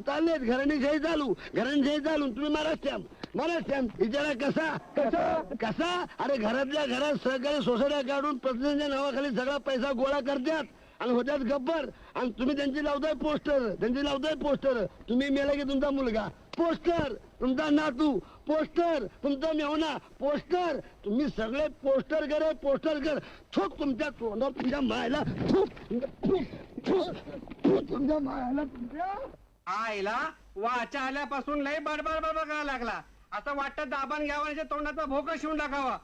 चाललेत घराणीशाही चालू तुम्ही मारा स्टॅम्प विचारा कसा कसा कसा. अरे घरातल्या घरात सहकारी सोसायट्या काढून प्रतिनिधीच्या नावाखाली सगळा पैसा गोळा करतात आणि होत्यात गब्बर. आणि तुम्ही त्यांची लावताय पोस्टर. तुम्ही मेला की तुमचा मुलगा पोस्टर, तुमचा नातू पोस्टर, तुमचा मेवना पोस्टर. तुम्ही सगळे पोस्टर कर थूक तुमच्या तोंडात, तुमच्या मायला तुमच्या मायाला तुमच्या आईला वाचा आल्यापासून लय बडबड करायला लागला. असं वाटतं दाबान घ्यावं तोंडाचा भोकं शिवून टाकावा.